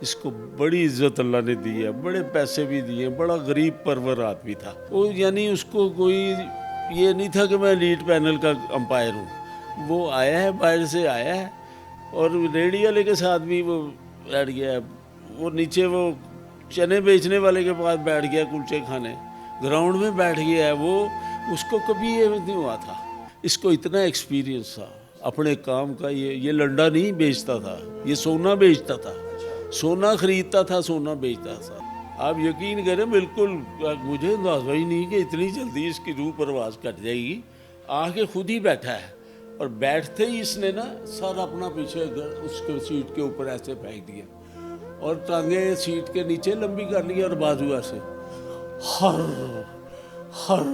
اس کو بڑی عزت اللہ نے دی ہے, بڑے پیسے بھی دیے, بڑا غریب پرور آدمی تھا وہ, یعنی اس کو کوئی یہ نہیں تھا کہ میں لیڈ پینل کا امپائر ہوں. وہ آیا ہے, باہر سے آیا ہے, اور ریڑھی والے کے ساتھ بھی وہ بیٹھ گیا ہے, وہ نیچے وہ چنے بیچنے والے کے پاس بیٹھ گیا کلچے کھانے, گراؤنڈ میں بیٹھ گیا ہے وہ. اس کو کبھی یہ نہیں ہوا تھا, اس کو اتنا ایکسپیرینس تھا اپنے کام کا. یہ لنڈا نہیں بیچتا تھا, یہ سونا بیچتا تھا, سونا خریدتا تھا, سونا بیچتا تھا. آپ یقین کریں بالکل مجھے اندازہ ہی نہیں کہ اتنی جلدی اس کی روح پرواز کٹ جائے گی. آ کے خود ہی بیٹھا ہے, اور بیٹھتے ہی اس نے نا سر اپنا پیچھے اس کے سیٹ کے اوپر ایسے پھینک دیا, اور ٹانگیں سیٹ کے نیچے لمبی کر لی, اور بازو ایسے ہر ہر.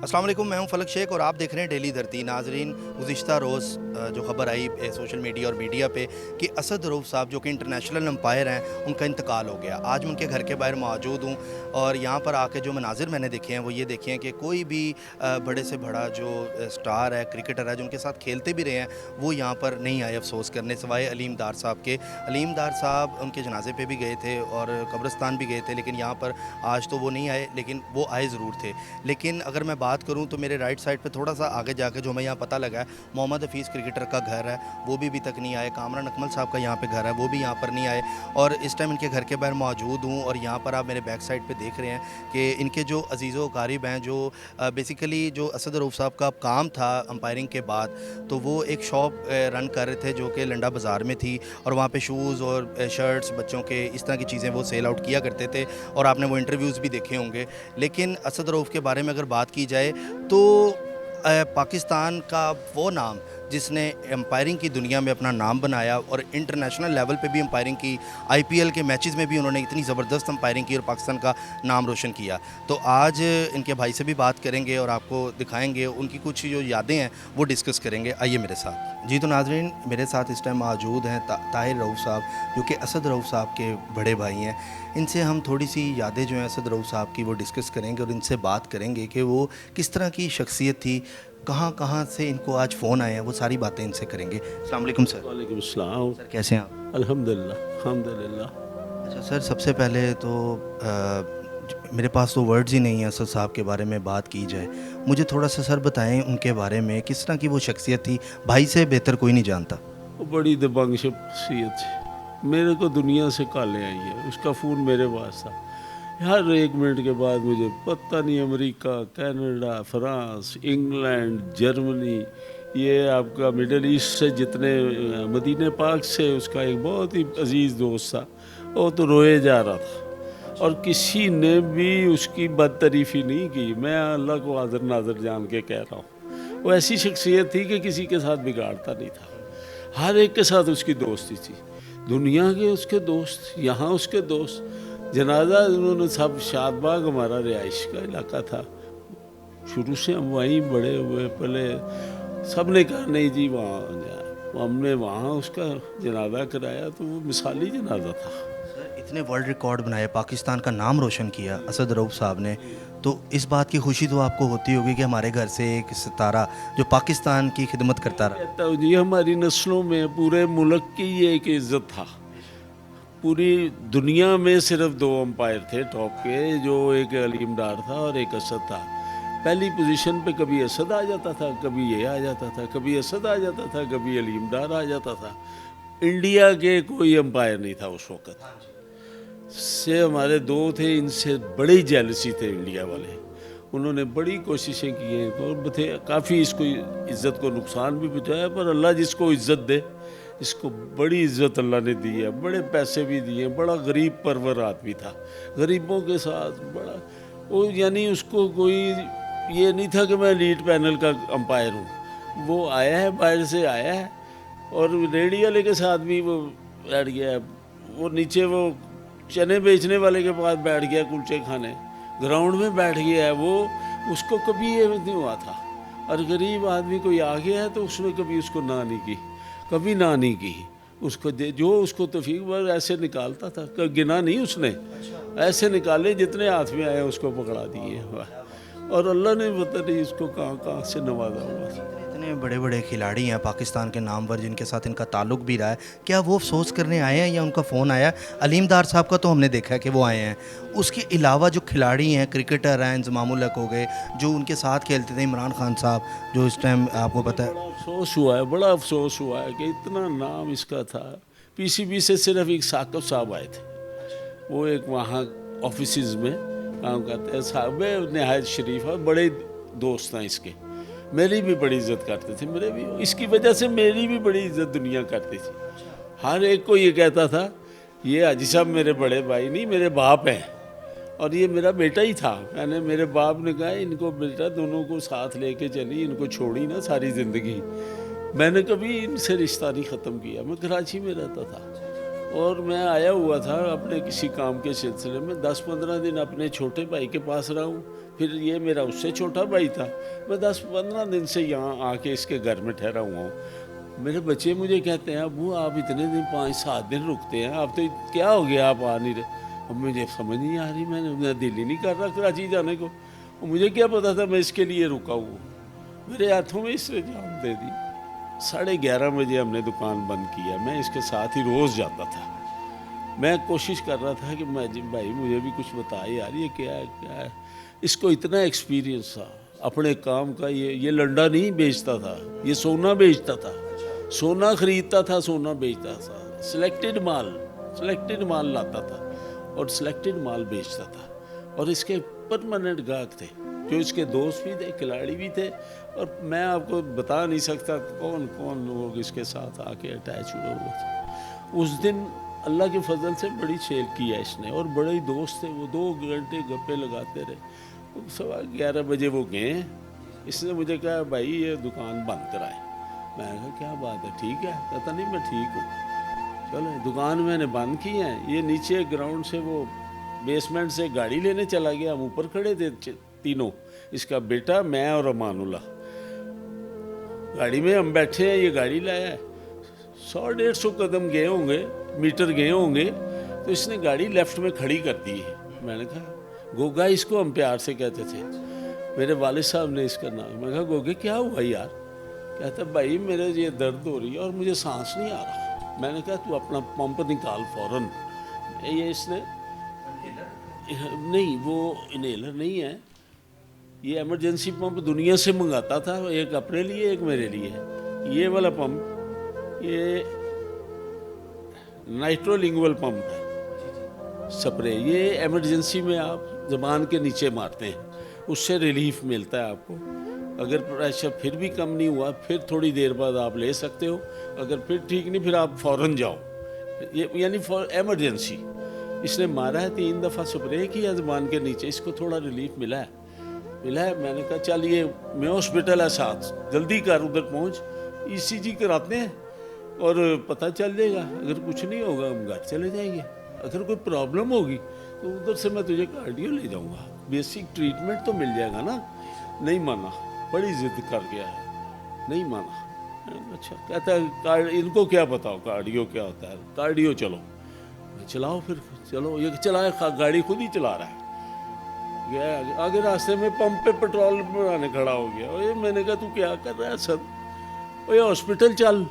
السلام علیکم, میں ہوں فلک شیخ اور آپ دیکھ رہے ہیں ڈیلی دھرتی. ناظرین, گزشتہ روز جو خبر آئی سوشل میڈیا اور میڈیا پہ کہ اسد رؤف صاحب جو کہ انٹرنیشنل امپائر ہیں, ان کا انتقال ہو گیا. آج میں ان کے گھر کے باہر موجود ہوں, اور یہاں پر آ کے جو مناظر میں نے دیکھے ہیں وہ یہ دیکھے ہیں کہ کوئی بھی بڑے سے بڑا جو سٹار ہے, کرکٹر ہے, جو ان کے ساتھ کھیلتے بھی رہے ہیں, وہ یہاں پر نہیں آئے افسوس کرنے, سوائے علیم ڈار صاحب کے. علیم ڈار صاحب ان کے جنازے پہ بھی گئے تھے اور قبرستان بھی گئے تھے, لیکن یہاں پر آج تو وہ نہیں آئے, لیکن وہ آئے ضرور تھے. لیکن اگر میں بات کروں تو میرے رائٹ سائڈ پہ تھوڑا سا آگے جا کے جو ہمیں یہاں پتہ لگا ہے, محمد حفیظ کرکٹر کا گھر ہے, وہ بھی ابھی تک نہیں آئے. کامران اکمل صاحب کا یہاں پہ گھر ہے, وہ بھی یہاں پر نہیں آئے. اور اس ٹائم ان کے گھر کے باہر موجود ہوں, اور یہاں پر آپ میرے بیک سائڈ پہ دیکھ رہے ہیں کہ ان کے جو عزیز و اقارب ہیں, جو بیسیکلی جو اسد رؤف صاحب کا کام تھا امپائرنگ کے بعد, تو وہ ایک شاپ رن کر رہے تھے جو کہ لنڈا بازار میں تھی, اور وہاں پہ شوز اور شرٹس بچوں کے اس طرح کی چیزیں وہ سیل آؤٹ کیا کرتے تھے, اور آپ نے وہ انٹرویوز بھی دیکھے ہوں گے. لیکن اسد رؤف کے بارے میں اگر بات کی جائے تو پاکستان کا وہ نام جس نے امپائرنگ کی دنیا میں اپنا نام بنایا, اور انٹرنیشنل لیول پہ بھی امپائرنگ کی, آئی پی ایل کے میچز میں بھی انہوں نے اتنی زبردست امپائرنگ کی اور پاکستان کا نام روشن کیا. تو آج ان کے بھائی سے بھی بات کریں گے اور آپ کو دکھائیں گے ان کی کچھ جو یادیں ہیں وہ ڈسکس کریں گے. آئیے میرے ساتھ. جی تو ناظرین, میرے ساتھ اس ٹائم موجود ہیں طاہر رؤف صاحب, جو کہ اسد رؤف صاحب کے بڑے بھائی ہیں. ان سے ہم تھوڑی سی یادیں جو ہیں اسد رؤف صاحب کی وہ ڈسکس کریں گے, اور ان سے بات کریں گے کہ وہ کس طرح کی شخصیت تھی, کہاں کہاں سے ان کو آج فون آئے ہیں, وہ ساری باتیں ان سے کریں گے. السلام علیکم سر. وعلیکم السلام. سر کیسے ہیں آپ؟ الحمدللہ الحمدللہ. اچھا سر, سب سے پہلے تو میرے پاس تو ورڈز ہی نہیں ہیں اسد صاحب کے بارے میں بات کی جائے. مجھے تھوڑا سا سر بتائیں ان کے بارے میں, کس طرح کی وہ شخصیت تھی, بھائی سے بہتر کوئی نہیں جانتا. وہ بڑی دبنگ شخصیت تھی, میرے کو دنیا سے کالیں آئی ہے, اس کا فون میرے پاس تھا. ہر ایک منٹ کے بعد مجھے پتہ نہیں, امریکہ, کینیڈا, فرانس, انگلینڈ, جرمنی, یہ آپ کا مڈل ایسٹ سے جتنے, مدینہ پاک سے اس کا ایک بہت ہی عزیز دوست تھا, وہ تو روئے جا رہا تھا, اور کسی نے بھی اس کی بد تعریفی نہیں کی. میں اللہ کو حاضر ناظر جان کے کہہ رہا ہوں, وہ ایسی شخصیت تھی کہ کسی کے ساتھ بگاڑتا نہیں تھا. ہر ایک کے ساتھ اس کی دوستی تھی, دنیا کے اس کے دوست, یہاں اس کے دوست. جنازہ انہوں نے سب, شاد باغ ہمارا رہائش کا علاقہ تھا, شروع سے ہم وہیں بڑے ہوئے. پہلے سب نے کہا نہیں جی وہاں جائیں, ہم نے وہاں اس کا جنازہ کرایا, تو وہ مثالی جنازہ تھا. اتنے ورلڈ ریکارڈ بنائے, پاکستان کا نام روشن کیا اسد رؤف صاحب نے, تو اس بات کی خوشی تو آپ کو ہوتی ہوگی کہ ہمارے گھر سے ایک ستارہ جو پاکستان کی خدمت کرتا رہا. کہتا ہوں جی, ہماری نسلوں میں پورے ملک کی یہ ایک عزت تھا. پوری دنیا میں صرف 2 امپائر تھے ٹاپ کے, جو ایک علیم ڈار تھا اور ایک اسد تھا. پہلی پوزیشن پہ کبھی اسد آ جاتا تھا, کبھی یہ آ جاتا تھا, کبھی اسد آ جاتا تھا, کبھی علیم ڈار آ جاتا تھا. انڈیا کے کوئی امپائر نہیں تھا اس وقت سے. ہمارے 2 تھے, ان سے بڑی جیلسی تھے انڈیا والے. انہوں نے بڑی کوششیں کی ہیں, اور کافی اس کو عزت کو نقصان بھی پہنچایا, پر اللہ جس کو عزت دے, اس کو بڑی عزت اللہ نے دی ہے, بڑے پیسے بھی دیے. بڑا غریب پرور آدمی تھا, غریبوں کے ساتھ بڑا وہ, یعنی اس کو کوئی یہ نہیں تھا کہ میں لیڈ پینل کا امپائر ہوں. وہ آیا ہے, باہر سے آیا ہے, اور ریڑھی والے کے ساتھ بھی وہ بیٹھ گیا ہے. وہ نیچے وہ چنے بیچنے والے کے پاس بیٹھ گیا کلچے کھانے, گراؤنڈ میں بیٹھ گیا ہے وہ. اس کو کبھی یہ نہیں ہوا تھا, اور غریب آدمی کوئی آ گیا ہے تو اس نے کبھی اس کو نہ نہیں کی, کبھی نہ نہیں کی. اس کو جو اس کو توفیق بار ایسے نکالتا تھا, گنا نہیں اس نے, ایسے نکالے جتنے ہاتھ میں آئے اس کو پکڑا دیے. اور اللہ نے پتہ نہیں اس کو کہاں کہاں سے نوازا ہوا. इतने बड़े बड़े खिलाड़ी हैं पाकिस्तान के नामवर जिनके साथ इनका ताल्लुक़ भी रहा है, क्या वो अफसोस करने आए हैं या उनका फ़ोन आया? अलीम डार साहब का तो हमने देखा है कि वो आए हैं, उसके अलावा जो खिलाड़ी हैं, क्रिकेटर हैं, इंज़मामुल हक हो गए, जो उनके साथ खेलते थे, इमरान खान साहब जो इस टाइम आपको पता है। बड़ा अफसोस हुआ है कि इतना नाम इसका था। पीसीबी से सिर्फ एक साकिब साहब आए थे, वो एक वहाँ ऑफिस में काम करते हैं साहब, नहायत शरीफ है, बड़े दोस्त हैं इसके, मेरी भी बड़ी इज्जत करते थे, मेरे भी, इसकी वजह से मेरी भी बड़ी इज्जत दुनिया करती थी। हर एक को ये कहता था ये हाजी साहब मेरे बड़े भाई नहीं, मेरे बाप हैं, और ये मेरा बेटा ही था। मैंने, मेरे बाप ने कहा इनको बेटा दोनों को साथ लेके चली, इनको छोड़ी ना सारी ज़िंदगी। मैंने कभी इनसे रिश्ता नहीं ख़त्म किया। मैं कराची में रहता था और मैं आया हुआ था अपने किसी काम के सिलसिले में, 10-15 दिन अपने छोटे भाई के पास रहा हूँ, फिर ये मेरा उससे छोटा भाई था, मैं 10-15 दिन से यहाँ आके इसके घर में ठहरा हुआ हूँ। मेरे बच्चे मुझे कहते हैं अबू आप इतने दिन 5-7 दिन रुकते हैं, आप तो क्या हो गया, आप आ नहीं रहे। अब मुझे समझ नहीं आ रही, मैंने दिल ही नहीं कर रहा कराची जाने को, और मुझे क्या पता था मैं इसके लिए रुका हुआ। मेरे हाथों में इसने जान दे दी। 11:30 बजे हमने दुकान बंद किया, मैं इसके साथ ही रोज़ जाता था। मैं कोशिश कर रहा था कि माजिद भाई मुझे भी कुछ बता यार, ये क्या है। इसको इतना एक्सपीरियंस था अपने काम का। ये लंडा नहीं बेचता था, ये सोना बेचता था, सोना खरीदता था, सोना बेचता था, सिलेक्टेड माल लाता था और सिलेक्टेड माल बेचता था। और इसके परमानेंट गाहक थे, जो इसके दोस्त भी थे, खिलाड़ी भी थे, और मैं आपको बता नहीं सकता कौन कौन लोग इसके साथ आके अटैच हुए हुए थे। उस दिन अल्लाह के फजल से बड़ी सेल की है इसने, और बड़े ही दोस्त थे वो, 2 घंटे गप्पे लगाते रहे। 11:15 बजे वो गए, इसने मुझे कहा भाई ये दुकान बंद कराए। मैंने कहा क्या बात है, ठीक है? कहता नहीं मैं ठीक हूँ। चलो दुकान मैंने बंद की है। ये नीचे ग्राउंड से वो बेसमेंट से गाड़ी लेने चला गया, हम ऊपर खड़े थे तीनों, इसका बेटा, मैं और अमानुल्लाह। गाड़ी में हम बैठे हैं, ये गाड़ी लाया है, 100-150 कदम गए होंगे, मीटर गए होंगे, तो इसने गाड़ी लेफ्ट में खड़ी कर दी है। मैंने कहा गोगा, इसको हम प्यार से कहते थे, मेरे वालिद साहब ने इसका नाम। मैं कहा गोगे क्या हुआ यार? कहता भाई मेरे ये दर्द हो रही है और मुझे सांस नहीं आ रहा। मैंने कहा तू अपना पंप निकाल फ़ौरन। ये इसने नहीं, वो इनहेलर नहीं है, ये इमरजेंसी पंप दुनिया से मंगाता था, एक अपने लिए एक मेरे लिए। ये वाला पंप ये नाइट्रोलिंगुअल पंप है, स्प्रे, ये इमरजेंसी में आप ज़बान के नीचे मारते हैं, उससे रिलीफ मिलता है आपको। अगर प्रेशर फिर भी कम नहीं हुआ, फिर थोड़ी देर बाद आप ले सकते हो, अगर फिर ठीक नहीं फिर आप फ़ौरन जाओ, ये यानी फॉर एमरजेंसी। इसने मारा है, 3 दफ़ा स्प्रे किया ज़बान के नीचे, इसको थोड़ा रिलीफ मिला है। मैंने कहा चल ये मैं हॉस्पिटल है साथ, जल्दी कर उधर पहुंच, ECG कराते हैं और पता चल जाएगा, अगर कुछ नहीं होगा हम घर चले जाएंगे, अगर कोई प्रॉब्लम होगी तो उधर से मैं तुझे कार्डियो ले जाऊंगा, बेसिक ट्रीटमेंट तो मिल जाएगा ना। नहीं माना, बड़ी जिद कर गया है, नहीं माना। अच्छा कहता है इनको क्या बताओ कार्डियो क्या होता है, कार्डियो चलो। चलाओ फिर, चलो, ये चलाए, गाड़ी खुद ही चला रहा है। गया आगे रास्ते में पंप पे पेट्रोल भराने खड़ा हो गया। और मैंने कहा तू क्या कर रहा है सर? ओए हॉस्पिटल चल,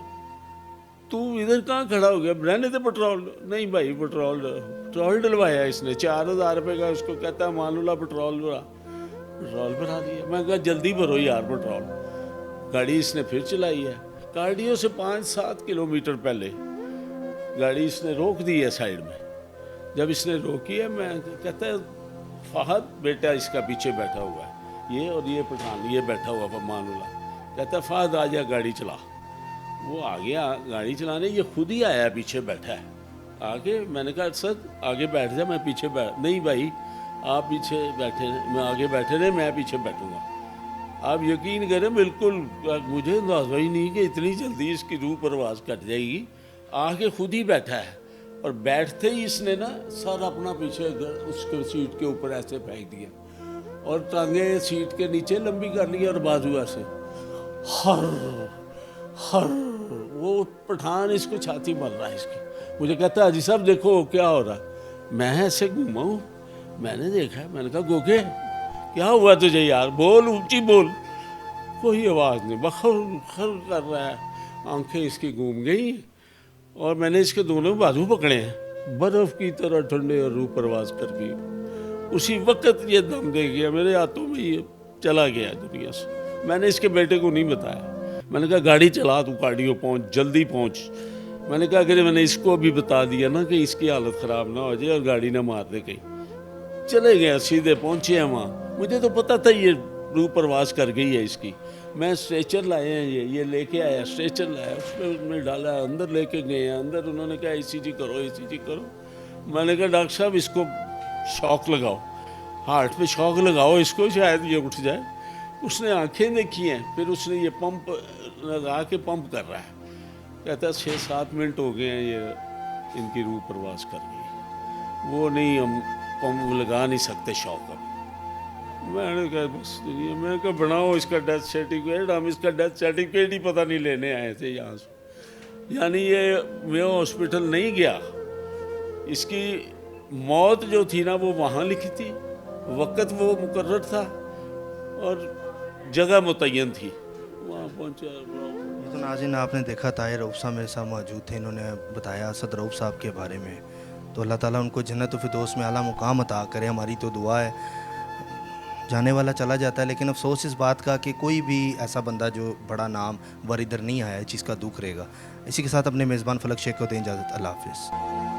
तू इधर कहाँ खड़ा हो गया, रहने दे पेट्रोल। नहीं भाई पेट्रोल डलवाया इसने, 4000 रुपये का। उसको कहता है मानुला पेट्रोल भरा दिया। मैं कहा जल्दी भरो यार पेट्रोल। गाड़ी इसने फिर चलाई है, कार्डियो से 5-7 किलोमीटर पहले गाड़ी इसने रोक दी है साइड में। जब इसने रोकी है, मैं कहता है फहद बेटा इसका पीछे बैठा हुआ है, ये और ये पठान, ये बैठा हुआ मानुला। कहता फहद आ जा गाड़ी चला। वो आ गया गाड़ी चलाने, ये खुद ही आया पीछे बैठा है आगे। मैंने कहा सर आगे बैठ जा, मैं पीछे बैठ। नहीं भाई आप पीछे बैठे, मैं आगे बैठे रहे, मैं पीछे बैठूंगा। आप यकीन करें बिल्कुल मुझे अंदाजा ही नहीं कि इतनी जल्दी इसकी रूह परवाज कट जाएगी। आके खुद ही बैठा है, और बैठते ही इसने ना सर अपना पीछे उसके सीट के ऊपर ऐसे फेंक दिया और टांगे सीट के नीचे लंबी कर ली और बाजू ऐसे हर वो पठान इसको छाती मर रहा है इसकी। मुझे कहता है अजी साहब देखो क्या हो रहा है। मैं ऐसे घूमा हूँ, मैंने देखा है। मैंने कहा गोगे क्या हुआ तुझे यार, बोल ऊंची बोल। कोई आवाज़ नहीं, बखर खर कर रहा है, आंखें इसकी घूम गई और मैंने इसके दोनों बाजू पकड़े हैं, बर्फ़ की तरह ठंडे और रूह परवाज कर गई। उसी वक्त ये दम दे गया, मेरे हाथों में ये चला गया दुनिया से। मैंने इसके बेटे को नहीं बताया, मैंने कहा गाड़ी चला, तू गाड़ियों पहुँच, जल्दी पहुँच। मैंने कहा अगर मैंने इसको भी बता दिया ना कि इसकी हालत ख़राब ना हो जाए और गाड़ी ना मार दे कहीं। चले गए, सीधे पहुँचे हैं वहाँ। मुझे तो पता था ये रूह परवाज कर गई है इसकी। मैं स्ट्रेचर लाए हैं, ये लेके आया, स्ट्रेचर लाया, उसमें डाला, अंदर लेके गए हैं। अंदर उन्होंने कहा ECG करो, ECG करो। मैंने कहा डॉक्टर साहब इसको शॉक लगाओ, हार्ट पे शॉक लगाओ इसको, शायद ये उठ जाए। उसने आंखें देखी हैं, फिर उसने ये पंप लगा के पंप कर रहा है। कहता है 6-7 मिनट हो गए हैं ये इनकी रूह परवाज कर गई, वो नहीं, हम पंप लगा नहीं सकते शॉक अब। मैंने कहा बस दुनिया, मैंने कहा बनाओ इसका डेथ सर्टिफिकेट, हम इसका डेथ सर्टिफिकेट ही पता नहीं लेने आए थे यहाँ से। यानी ये मैं हॉस्पिटल नहीं गया, इसकी मौत जो थी ना वो वहाँ लिखी थी, वक़्त वो मुकर्रर था और जगह मुतय्यन थी, वहाँ पहुँचा। ये तो नाज़रीन आपने देखा, ताहिर रऊफ़ साहब मेरे साथ मौजूद थे, इन्होंने बताया असद रऊफ़ साहब के बारे में। तो अल्लाह ताला उनको जन्नत फ़िरदौस में आला मुकाम अता करे, हमारी तो दुआ है। जाने वाला चला जाता है, लेकिन अफसोस इस बात का कि कोई भी ऐसा बंदा जो बड़ा नाम वर इधर नहीं आया, जिसका दुख रहेगा। इसी के साथ अपने मेज़बान फलक शेख को दें इजाज़त। अल्लाह हाफ़िज़।